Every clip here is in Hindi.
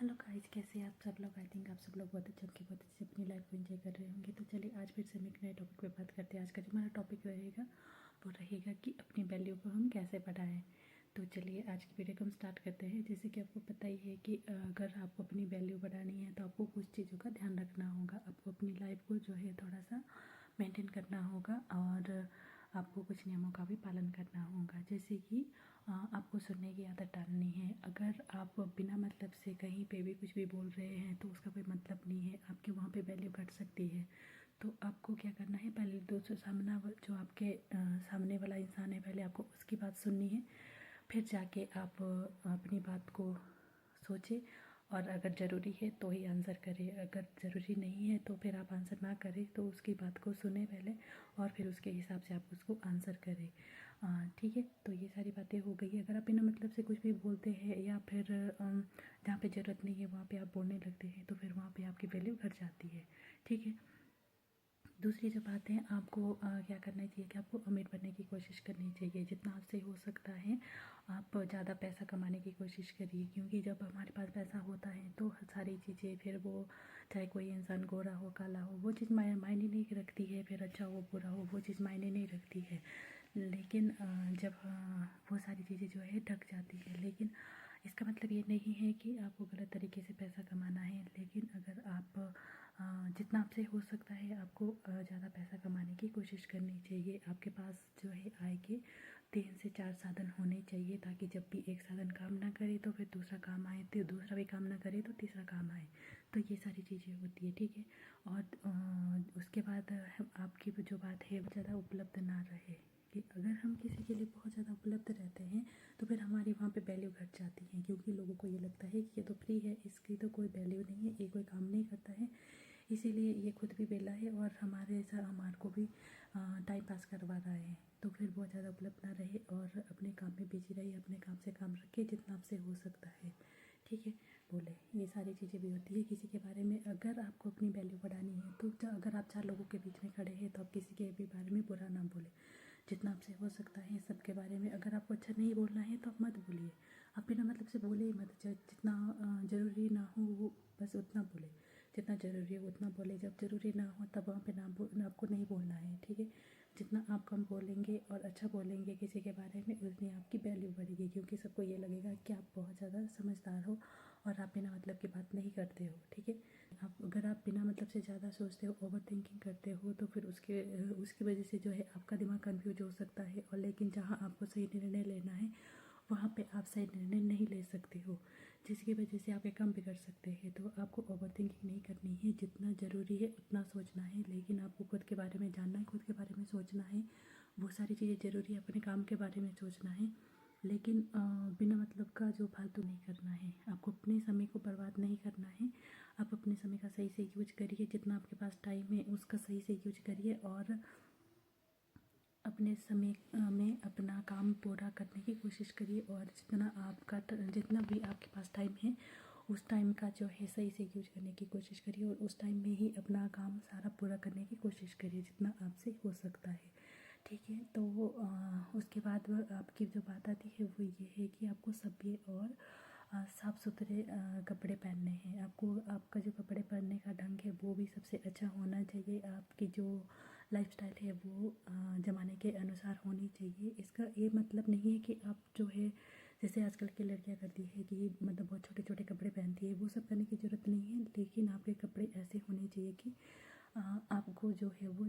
हेलो गाइस, कैसे हैं आप सब लोग। आई थिंक आप सब लोग बहुत अच्छे अपनी लाइफ को एंजॉय कर रहे होंगे। तो चलिए आज फिर से हम एक नए टॉपिक पे बात करते हैं। आज का जो हमारा टॉपिक रहेगा वो रहेगा कि अपनी वैल्यू को हम कैसे बढ़ाएं। तो चलिए आज की वीडियो को हम स्टार्ट करते हैं। जैसे कि आपको पता ही है कि अगर आपको अपनी वैल्यू बढ़ानी है तो आपको कुछ चीज़ों का ध्यान रखना होगा। आपको अपनी लाइफ को जो है थोड़ा सा मेंटेन करना होगा और आपको कुछ नियमों का भी पालन करना होगा। जैसे कि आपको सुनने की आदत डालनी है। अगर आप बिना मतलब से कहीं पे भी कुछ भी बोल रहे हैं तो उसका कोई मतलब नहीं है, आपकी वहाँ पे वैल्यू घट सकती है। तो आपको क्या करना है, पहले दोस्तों सामना जो आपके सामने वाला इंसान है पहले आपको उसकी बात सुननी है, फिर जाके आप अपनी बात को सोचें और अगर ज़रूरी है तो ही आंसर करें। अगर ज़रूरी नहीं है तो फिर आप आंसर ना करें, तो उसकी बात को सुने पहले और फिर उसके हिसाब से आप उसको आंसर करें। ठीक है, तो ये सारी बातें हो गई। अगर आप बिना मतलब से कुछ भी बोलते हैं या फिर जहाँ पे ज़रूरत नहीं है वहाँ पे आप बोलने लगते हैं तो फिर वहाँ पे आपकी वैल्यू घट जाती है। ठीक है, दूसरी जो बात है, आपको क्या करना चाहिए कि आपको अमीर बनने की कोशिश करनी चाहिए। जितना आपसे हो सकता है आप ज़्यादा पैसा कमाने की कोशिश करिए, क्योंकि जब हमारे पास पैसा होता है तो सारी चीज़ें फिर वो, चाहे कोई इंसान गोरा हो काला हो, वो चीज़ मायने नहीं रखती है। फिर अच्छा हो बुरा हो वो चीज़ मायने नहीं रखती है। लेकिन जब वो सारी चीज़ें जो है ढक जाती है, लेकिन इसका मतलब ये नहीं है कि आपको गलत तरीके से पैसा कमाना है। लेकिन अगर आप जितना आपसे हो सकता है आपको ज़्यादा पैसा कमाने की कोशिश करनी चाहिए। आपके पास जो है आय के 3 से 4 साधन होने चाहिए, ताकि जब भी एक साधन काम ना करे तो फिर दूसरा काम आए, तो दूसरा भी काम ना करे तो तीसरा काम आए। तो ये सारी चीज़ें होती है। ठीक है, और उसके बाद आपकी जो बात है वो ज़्यादा उपलब्ध ना रहे। कि अगर हम किसी के लिए बहुत ज़्यादा उपलब्ध रहते हैं तो फिर हमारी वहाँ पे वैल्यू घट जाती है, क्योंकि लोगों को ये लगता है कि ये तो फ्री है, इसकी तो कोई वैल्यू नहीं है, ये कोई काम नहीं करता है, इसीलिए ये खुद भी बेला है और हमारे को भी टाइम पास करवा रहा है। तो फिर बहुत ज़्यादा उपलब्ध ना रहे और अपने काम में बिजी रहिए, अपने काम से काम रखिए जितना आपसे हो सकता है। ठीक है, बोले ये सारी चीज़ें भी होती है। किसी के बारे में अगर आपको अपनी वैल्यू बढ़ानी है तो अगर आप 4 लोगों के बीच में खड़े हैं तो आप किसी के भी बारे में बुरा ना बोले। जितना आपसे हो सकता है सबके बारे में, अगर आपको अच्छा नहीं बोलना है तो आप मत बोलिए। आप बिना मतलब से बोले ही मत। जितना ज़रूरी ना हो वो बस उतना बोले, जितना ज़रूरी हो उतना बोले। जब ज़रूरी ना हो तब वहाँ पे आपको नहीं बोलना है। ठीक है, जितना आप कम बोलेंगे और अच्छा बोलेंगे किसी के बारे में उतनी आपकी वैल्यू बढ़ेगी, क्योंकि सबको ये लगेगा कि आप बहुत ज़्यादा समझदार हो और आप बिना मतलब की बात नहीं करते हो। ठीक है, अगर आप बिना मतलब से ज़्यादा सोचते हो, ओवर थिंकिंग करते हो, तो फिर उसकी वजह से जो है आपका दिमाग कंफ्यूज हो सकता है। और लेकिन जहाँ आपको सही निर्णय लेना है वहाँ पे आप सही निर्णय नहीं ले सकते हो, जिसकी वजह से आप एक काम बिगड़ सकते हैं। तो आपको ओवर थिंकिंग नहीं करनी है, जितना ज़रूरी है उतना सोचना है। लेकिन आपको खुद के बारे में जानना है, खुद के बारे में सोचना है, वो सारी चीज़ें ज़रूरी है। अपने काम के बारे में सोचना है, लेकिन बिना मतलब का जो फालतू नहीं करना है। आपको अपने समय को बर्बाद नहीं करना है। आप अपने समय का सही से यूज करिए, जितना आपके पास टाइम है उसका सही से यूज करिए और अपने समय में अपना काम पूरा करने की कोशिश करिए। और जितना भी आपके पास टाइम है उस टाइम का जो है सही से यूज करने की कोशिश करिए और उस टाइम में ही अपना काम सारा पूरा करने की कोशिश करिए जितना आपसे हो सकता है। ठीक है, तो उसके बाद आपकी जो बात आती है वो ये है कि आपको सभ्य और साफ़ सुथरे कपड़े पहनने हैं। आपका जो कपड़े पहनने का ढंग है वो भी सबसे अच्छा होना चाहिए। आपकी जो लाइफस्टाइल है वो ज़माने के अनुसार होनी चाहिए। इसका ये मतलब नहीं है कि आप जो है, जैसे आजकल की लड़कियां करती है कि मतलब बहुत छोटे छोटे कपड़े पहनती है, वो सब करने की ज़रूरत नहीं है। लेकिन आपके कपड़े ऐसे होने चाहिए कि आपको जो है वो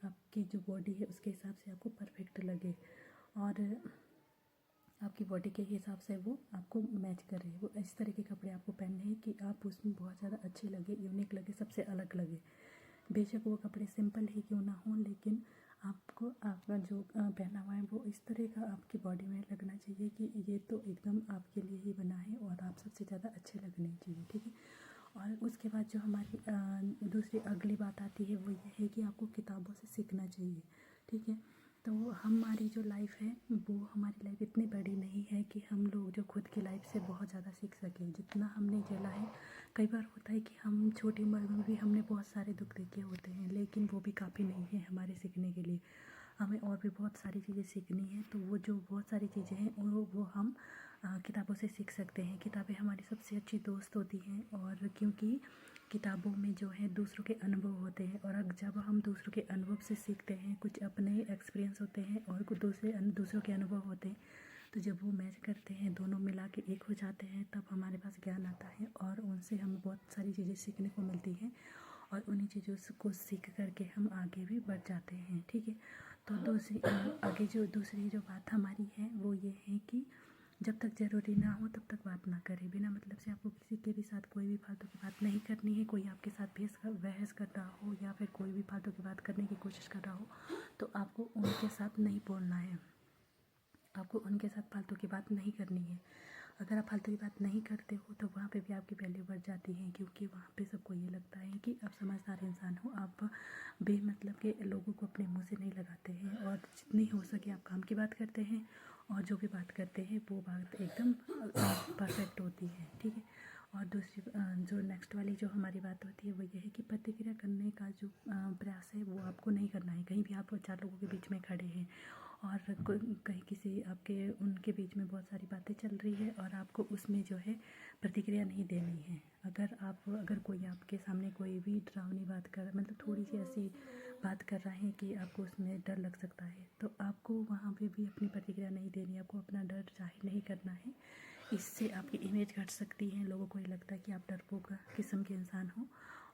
आपकी जो बॉडी है उसके हिसाब से आपको परफेक्ट लगे और आपकी बॉडी के हिसाब से वो आपको मैच करे। वो इस तरह के कपड़े आपको पहनने हैं कि आप उसमें बहुत ज़्यादा अच्छे लगे, यूनिक लगे, सबसे अलग लगे। बेशक वो कपड़े सिंपल ही क्यों ना हो, लेकिन आपको आपका जो पहना हुआ है वो इस तरह का आपकी बॉडी में लगना चाहिए कि ये तो एकदम आपके लिए ही बना है और आप सबसे ज़्यादा अच्छे लगने चाहिए। ठीक है, और उसके बाद जो हमारी दूसरी अगली बात आती है वो ये है कि आपको किताबों से सीखना चाहिए। ठीक है, तो हमारी जो लाइफ है वो, हमारी लाइफ इतनी बड़ी नहीं है कि हम लोग जो खुद की लाइफ से बहुत ज़्यादा सीख सकें। जितना हमने झेला है, कई बार होता है कि हम छोटी उम्र में भी हमने बहुत सारे दुख देखे होते हैं, लेकिन वो भी काफ़ी नहीं है हमारे सीखने के लिए। हमें और भी बहुत सारी चीज़ें सीखनी है। तो वो जो बहुत सारी चीज़ें हैं वो हम किताबों से सीख सकते हैं। किताबें हमारी सबसे अच्छी दोस्त होती हैं, और क्योंकि किताबों में जो है दूसरों के अनुभव होते हैं, और जब हम दूसरों के अनुभव से सीखते हैं, कुछ अपने एक्सपीरियंस होते हैं और कुछ दूसरों के अनुभव होते हैं, तो जब वो मैच करते हैं, दोनों मिला के एक हो जाते हैं, तब हमारे पास ज्ञान आता है और उनसे हमें बहुत सारी चीज़ें सीखने को मिलती हैं, और उन्हीं चीज़ों को सीख करके हम आगे भी बढ़ जाते हैं। ठीक है, तो दूसरी जो बात हमारी है वो ये है कि जब तक ज़रूरी ना हो तब तक बात ना करें। बिना मतलब से आपको किसी के भी साथ कोई भी फालतू की बात नहीं करनी है। कोई आपके साथ बहस कर रहा हो या फिर कोई भी फालतू की बात करने की कोशिश कर रहा हो, तो आपको उनके साथ नहीं बोलना है। आपको उनके साथ फालतू की बात नहीं करनी है। अगर आप फालतू की बात नहीं करते हो तो वहाँ पे भी आपकी वैल्यू बढ़ जाती है, क्योंकि वहाँ पे सबको ये लगता है कि आप समझदार इंसान हो। आप बेमतलब के लोगों को अपने मुंह से नहीं लगाते हैं, और जितनी हो सके आप काम की बात करते हैं, और जो भी बात करते हैं वो बात एकदम परफेक्ट होती है। ठीक है, और दूसरी जो नेक्स्ट वाली जो हमारी बात होती है वो ये है कि प्रतिक्रिया करने का जो प्रयास है वो आपको नहीं करना है। कहीं भी आप 4 लोगों के बीच में खड़े हैं और कहीं किसी आपके उनके बीच में बहुत सारी बातें चल रही है, और आपको उसमें जो है प्रतिक्रिया नहीं देनी है। अगर कोई आपके सामने कोई भी डरावनी बात कर, मतलब थोड़ी सी ऐसी बात कर रहा है कि आपको उसमें डर लग सकता है, तो आपको वहाँ पे भी अपनी प्रतिक्रिया नहीं देनी है। आपको अपना डर जाहिर नहीं करना है। इससे आपकी इमेज घट सकती है, लोगों को ये लगता है कि आप डरपोक किस्म के इंसान हो।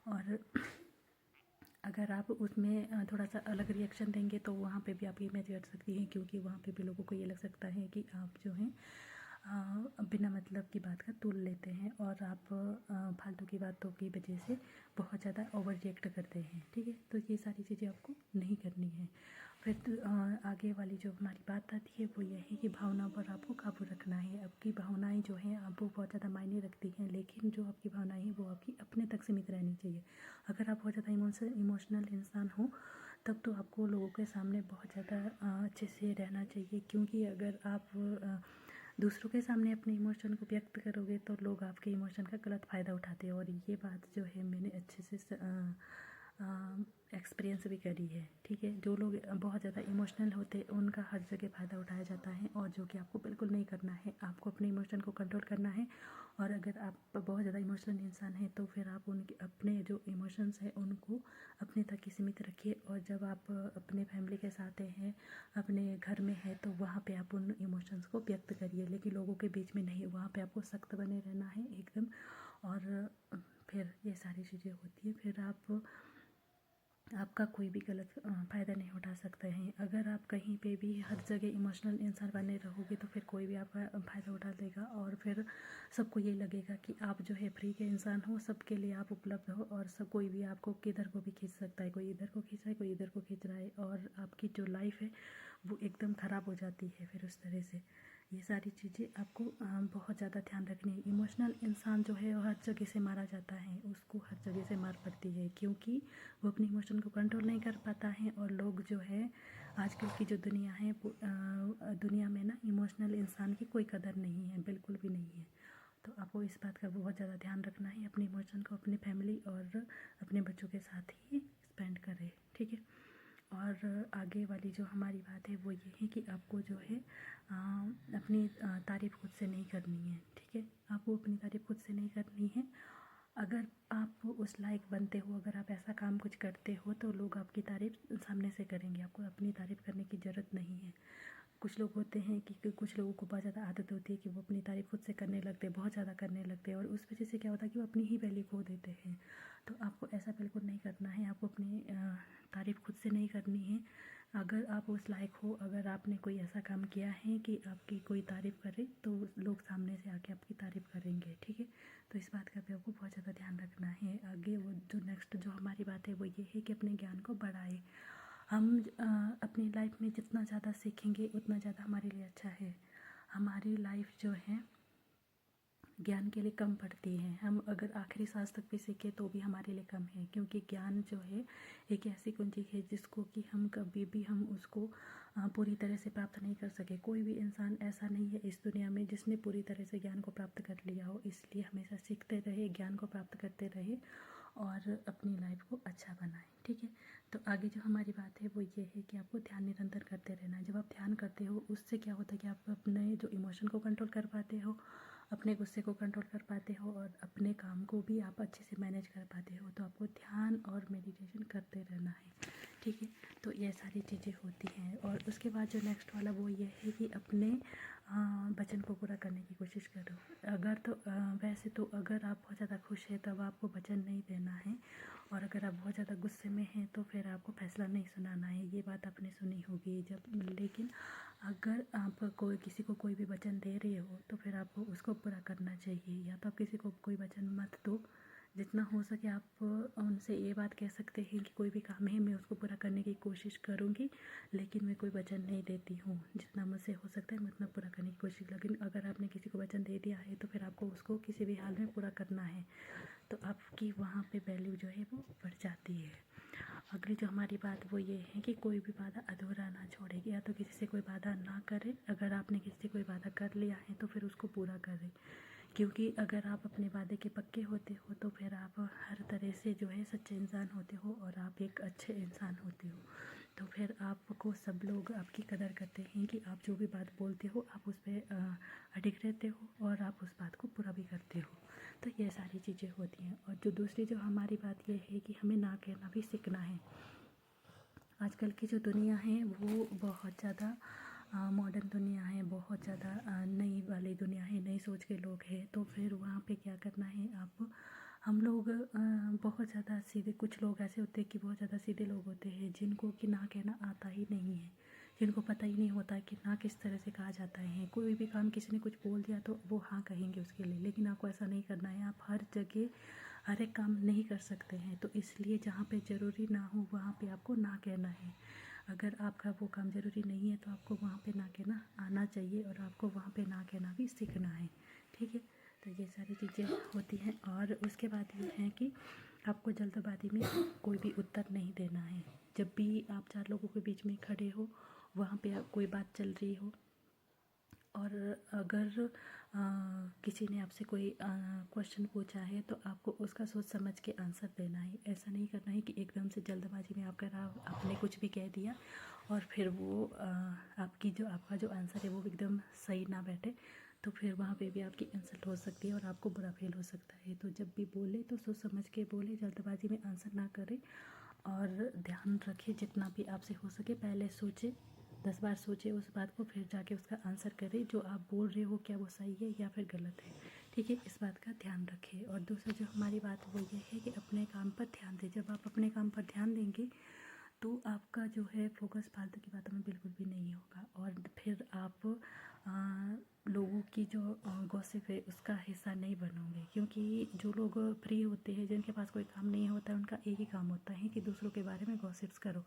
और अगर आप उसमें थोड़ा सा अलग रिएक्शन देंगे तो वहाँ पे भी आपकी इमेज घट सकती है, क्योंकि वहाँ पे भी लोगों को ये लग सकता है कि आप जो हैं बिना मतलब की बात का तूल लेते हैं, और आप फालतू की बातों की वजह से बहुत ज़्यादा ओवर रिएक्ट करते हैं। ठीक है, तो ये सारी चीज़ें आपको नहीं करनी है। फिर आगे वाली जो हमारी बात आती है वो ये है कि भावनाओं पर आपको काबू रखना है। आपकी भावनाएं जो हैं आप वो बहुत ज़्यादा मायने रखती हैं, लेकिन जो आपकी भावनाएं हैं वो आपकी अपने तक सीमित रहनी चाहिए। अगर आप बहुत ज़्यादा इमोशनल इंसान हो तब तो आपको लोगों के सामने बहुत ज़्यादा अच्छे से रहना चाहिए, क्योंकि अगर आप दूसरों के सामने अपने इमोशन को व्यक्त करोगे तो लोग आपके इमोशन का गलत फ़ायदा उठाते हैं। और ये बात जो है मैंने अच्छे से एक्सपीरियंस भी करी है। ठीक है, जो लोग बहुत ज़्यादा इमोशनल होते हैं उनका हर जगह फ़ायदा उठाया जाता है, और जो कि आपको बिल्कुल नहीं करना है। आपको अपने इमोशन को कंट्रोल करना है, और अगर आप बहुत ज़्यादा इमोशनल इंसान हैं तो फिर आप उनके अपने जो इमोशंस हैं उनको अपने तक ही सीमित रखिए। और जब आप अपने फैमिली के साथ हैं, अपने घर में हैं, तो वहाँ पे आप उन इमोशंस को व्यक्त करिए, लेकिन लोगों के बीच में नहीं। वहाँ पे आपको सख्त बने रहना है एकदम। और फिर ये सारी चीज़ें होती है, फिर आपका कोई भी गलत फ़ायदा नहीं उठा सकते हैं। अगर आप कहीं पे भी हर जगह इमोशनल इंसान बने रहोगे तो फिर कोई भी आपका फ़ायदा उठा लेगा, और फिर सबको ये लगेगा कि आप जो है फ्री के इंसान हो, सबके लिए आप उपलब्ध हो, और सब कोई भी आपको किधर को भी खींच सकता है। कोई इधर को खींच रहा है, कोई इधर को खींच रहा है, और आपकी जो लाइफ है वो एकदम ख़राब हो जाती है फिर उस तरह से। ये सारी चीज़ें आपको बहुत ज़्यादा ध्यान रखनी है। इमोशनल इंसान जो है वो हर जगह से मारा जाता है, उसको हर जगह से मार पड़ती है, क्योंकि वो अपनी इमोशन को कंट्रोल नहीं कर पाता है। और लोग जो है आजकल की जो दुनिया है वो दुनिया में ना इमोशनल इंसान की कोई कदर नहीं है, बिल्कुल भी नहीं है। तो आपको इस बात का बहुत ज़्यादा ध्यान रखना है। अपनी इमोशन को अपनी फैमिली और अपने बच्चों के साथ ही स्पेंड करें। ठीक है, और आगे वाली जो हमारी बात है वो ये है कि आपको जो है अपनी तारीफ़ खुद से नहीं करनी है। ठीक है, आपको अपनी तारीफ़ खुद से नहीं करनी है। अगर आप उस लायक बनते हो, अगर आप ऐसा काम कुछ करते हो, तो लोग आपकी तारीफ़ सामने से करेंगे। आपको अपनी तारीफ़ करने की ज़रूरत नहीं है। कुछ लोग होते हैं कि कुछ लोगों को बहुत ज़्यादा आदत होती है कि वो अपनी तारीफ़ खुद से करने लगते हैं, बहुत ज़्यादा करने लगते हैं, और उस वजह से क्या होता है कि वो अपनी ही वैल्यू खो देते हैं। तो आपको ऐसा बिल्कुल नहीं करना है। आपको अपनी तारीफ़ खुद से नहीं करनी है। अगर आप उस लायक हो, अगर आपने कोई ऐसा काम किया है कि आपकी कोई तारीफ़ करे, तो लोग सामने से आके आपकी तारीफ़ करेंगे। ठीक है, तो इस बात का भी आपको बहुत ज़्यादा ध्यान रखना है। आगे वो जो नेक्स्ट जो हमारी बात है वो ये है कि अपने ज्ञान को बढ़ाएं। हम अपनी लाइफ में जितना ज़्यादा सीखेंगे उतना ज़्यादा हमारे लिए अच्छा है। हमारी लाइफ जो है ज्ञान के लिए कम पड़ती है। हम अगर आखिरी सांस तक भी सीखें तो भी हमारे लिए कम है, क्योंकि ज्ञान जो है एक ऐसी कुंजी है जिसको कि हम कभी भी हम उसको पूरी तरह से प्राप्त नहीं कर सके। कोई भी इंसान ऐसा नहीं है इस दुनिया में जिसने पूरी तरह से ज्ञान को प्राप्त कर लिया हो। इसलिए हमेशा सीखते रहे, ज्ञान को प्राप्त करते रहे, और अपनी लाइफ को अच्छा बनाएं। ठीक है, तो आगे जो हमारी बात है वो ये है कि आपको ध्यान निरंतर करते रहना है। जब आप ध्यान करते हो उससे क्या होता है कि आप अपने जो इमोशन को कंट्रोल कर पाते हो, अपने गुस्से को कंट्रोल कर पाते हो और अपने काम को भी आप अच्छे से मैनेज कर पाते हो। तो आपको ध्यान और मेडिटेशन करते रहना है। ठीक है, तो ये सारी चीज़ें होती हैं। और उसके बाद जो नेक्स्ट वाला वो ये है कि अपने वचन को पूरा करने की कोशिश करो। अगर तो वैसे तो अगर आप बहुत ज़्यादा खुश हैं तब आपको वचन नहीं देना है, और अगर आप बहुत ज़्यादा गुस्से में हैं तो फिर आपको फैसला नहीं सुनाना है। ये बात आपने सुनी होगी जब, लेकिन अगर आप कोई किसी को कोई भी वचन दे रहे हो तो फिर आपको उसको पूरा करना चाहिए। या तो आप किसी को कोई वचन मत दो, जितना हो सके आप उनसे ये बात कह सकते हैं कि कोई भी काम है मैं उसको पूरा करने की कोशिश करूँगी, लेकिन मैं कोई वचन नहीं देती हूँ। जितना मुझसे हो सकता है मैं उतना पूरा करने की कोशिश, लेकिन अगर आपने किसी को वचन दे दिया है तो फिर आपको उसको किसी भी हाल में पूरा करना है। तो आपकी वहाँ पे वैल्यू जो है वो बढ़ जाती है। अगली जो हमारी बात वो ये है कि कोई भी वादा अधूरा ना छोड़े, या तो किसी से कोई वादा ना करें। अगर आपने किसी से कोई वादा कर लिया है तो फिर उसको पूरा करें, क्योंकि अगर आप अपने वादे के पक्के होते हो तो फिर आप हर तरह से जो है सच्चे इंसान होते हो और आप एक अच्छे इंसान होते हो। तो फिर आपको सब लोग आपकी कदर करते हैं कि आप जो भी बात बोलते हो आप उस पर अडिग रहते हो और आप उस बात को पूरा भी करते हो। तो ये सारी चीज़ें होती हैं। और जो दूसरी जो हमारी बात ये है कि हमें ना कहना भी सीखना है। आजकल की जो दुनिया है वो बहुत ज़्यादा मॉडर्न दुनिया है, बहुत ज़्यादा नई वाली दुनिया है, नई सोच के लोग हैं। तो फिर वहाँ पे क्या करना है, आप हम लोग बहुत ज़्यादा सीधे, कुछ लोग ऐसे होते हैं कि बहुत ज़्यादा सीधे लोग होते हैं जिनको कि ना कहना आता ही नहीं है, जिनको पता ही नहीं होता कि ना किस तरह से कहा जाता है। कोई भी काम किसी ने कुछ बोल दिया तो वो हाँ कहेंगे उसके लिए, लेकिन आपको ऐसा नहीं करना है। आप हर जगह हर एक काम नहीं कर सकते हैं, तो इसलिए जहाँ पे ज़रूरी ना हो वहाँ पे आपको ना कहना है। अगर आपका वो काम ज़रूरी नहीं है तो आपको वहाँ पे ना कहना आना चाहिए और आपको वहाँ पे ना कहना भी सीखना है। ठीक है, तो ये सारी चीज़ें होती हैं। और उसके बाद ये है कि आपको जल्दबाजी में कोई भी उत्तर नहीं देना है। जब भी आप चार लोगों के बीच में खड़े हो, वहाँ पे कोई बात चल रही हो और अगर किसी ने आपसे कोई क्वेश्चन पूछा है तो आपको उसका सोच समझ के आंसर देना है। ऐसा नहीं करना है कि एकदम से जल्दबाजी में आपने कुछ भी कह दिया और फिर वो आपका जो आंसर है वो एकदम सही ना बैठे, तो फिर वहाँ पे भी आपकी इंसल्ट हो सकती है और आपको बुरा फील हो सकता है। तो जब भी बोले तो सोच समझ के बोले, जल्दबाजी में आंसर ना करें और ध्यान रखें जितना भी आपसे हो सके। पहले सोचे, 10 बार सोचे उस बात को, फिर जाके उसका आंसर करें। जो आप बोल रहे हो क्या वो सही है या फिर गलत है। ठीक है, इस बात का ध्यान रखें। और दूसरा जो हमारी बात वो ये है कि अपने काम पर ध्यान दें। जब आप अपने काम पर ध्यान देंगे तो आपका जो है फोकस फालतू की बातों में बिल्कुल भी नहीं होगा, और फिर आप लोगों की जो गॉसिप है उसका हिस्सा नहीं बनोगे। क्योंकि जो लोग फ्री होते हैं, जिनके पास कोई काम नहीं होता, उनका एक ही काम होता है कि दूसरों के बारे में गॉसिप्स करो।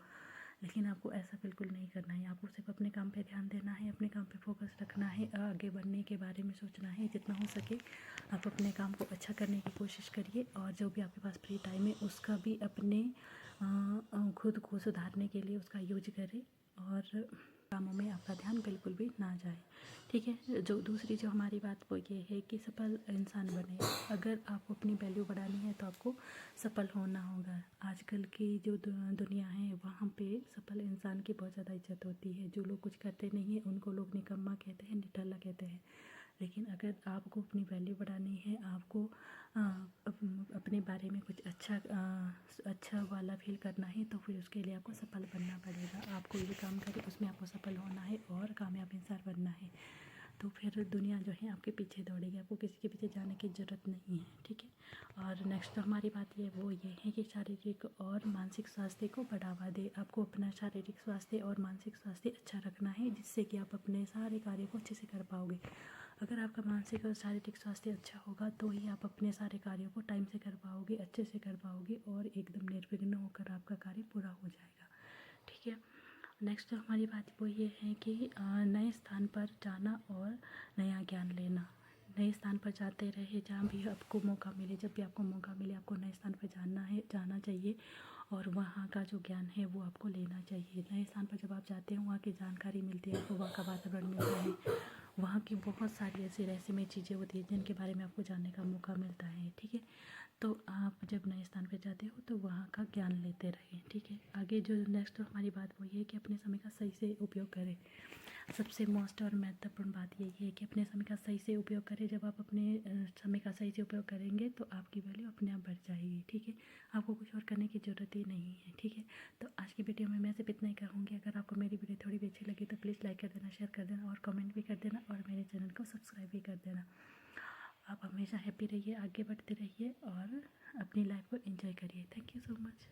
लेकिन आपको ऐसा बिल्कुल नहीं करना है। आपको सिर्फ अपने काम पे ध्यान देना है, अपने काम पे फोकस रखना है, आगे बढ़ने के बारे में सोचना है। जितना हो सके आप अपने काम को अच्छा करने की कोशिश करिए, और जो भी आपके पास फ्री टाइम है उसका भी अपने खुद को सुधारने के लिए उसका यूज करें, और कामों में आपका ध्यान बिल्कुल भी ना जाए। ठीक है, जो दूसरी जो हमारी बात वो ये है कि सफल इंसान बने। अगर आपको अपनी वैल्यू बढ़ानी है तो आपको सफल होना होगा। आजकल की जो दुनिया है वहाँ पे सफल इंसान की बहुत ज़्यादा इज्जत होती है। जो लोग कुछ करते नहीं हैं उनको लोग निकम्मा कहते हैं, निठल्ला कहते हैं। लेकिन अगर आपको अपनी वैल्यू बढ़ानी है, आपको अपने बारे में कुछ अच्छा वाला फील करना है, तो फिर उसके लिए आपको सफल बनना पड़ेगा। आप कोई भी काम करें उसमें आपको सफल होना है और कामयाब इंसान बनना है। तो फिर दुनिया जो है आपके पीछे दौड़ेगी, आपको किसी के पीछे जाने की ज़रूरत नहीं है। ठीक है, और नेक्स्ट जो हमारी बात वो ये है कि शारीरिक और मानसिक स्वास्थ्य को बढ़ावा दे। आपको अपना शारीरिक स्वास्थ्य और मानसिक स्वास्थ्य अच्छा रखना है, जिससे कि आप अपने सारे कार्य को अच्छे से कर पाओगे। अगर आपका मानसिक और शारीरिक स्वास्थ्य अच्छा होगा तो ही आप अपने सारे कार्यों को टाइम से कर पाओगे, अच्छे से कर पाओगे, और एकदम निर्विघ्न होकर आपका कार्य पूरा हो जाएगा। ठीक है, नेक्स्ट हमारी बात वो ये है कि नए स्थान पर जाना और नया ज्ञान लेना। नए स्थान पर जाते रहे, जहाँ भी आपको मौका मिले, जब भी आपको मौका मिले आपको नए स्थान पर जाना चाहिए, और वहाँ का जो ज्ञान है वो आपको लेना चाहिए। नए स्थान पर जब आप जाते हो वहाँ की जानकारी मिलती है, आपको वहाँ का वातावरण मिलता है, वहाँ की बहुत सारी ऐसी रहस्यमय चीज़ें होती हैं जिनके बारे में आपको जानने का मौका मिलता है, ठीक है। तो आप जब नए स्थान पर जाते हो तो वहाँ का ज्ञान लेते रहें, ठीक है। आगे जो नेक्स्ट हमारी बात वो ये है कि अपने समय का सही से उपयोग करें। सबसे मोस्ट और महत्वपूर्ण बात यही है कि अपने समय का सही से उपयोग करें। जब आप अपने समय का सही से उपयोग करेंगे तो आपकी वैल्यू अपने आप बढ़ जाएगी, ठीक है। आपको कुछ और करने की ज़रूरत ही नहीं है, ठीक है। तो आज की वीडियो में मैं सिर्फ इतना ही कहूँगी। अगर आपको मेरी वीडियो थोड़ी भी अच्छी लगी तो प्लीज़ लाइक कर देना, शेयर कर देना और कमेंट भी कर देना और मेरे चैनल को सब्सक्राइब भी कर देना। आप हमेशा हैप्पी रहिए, आगे बढ़ते रहिए और अपनी लाइफ को एंजॉय करिए। Thank you so much.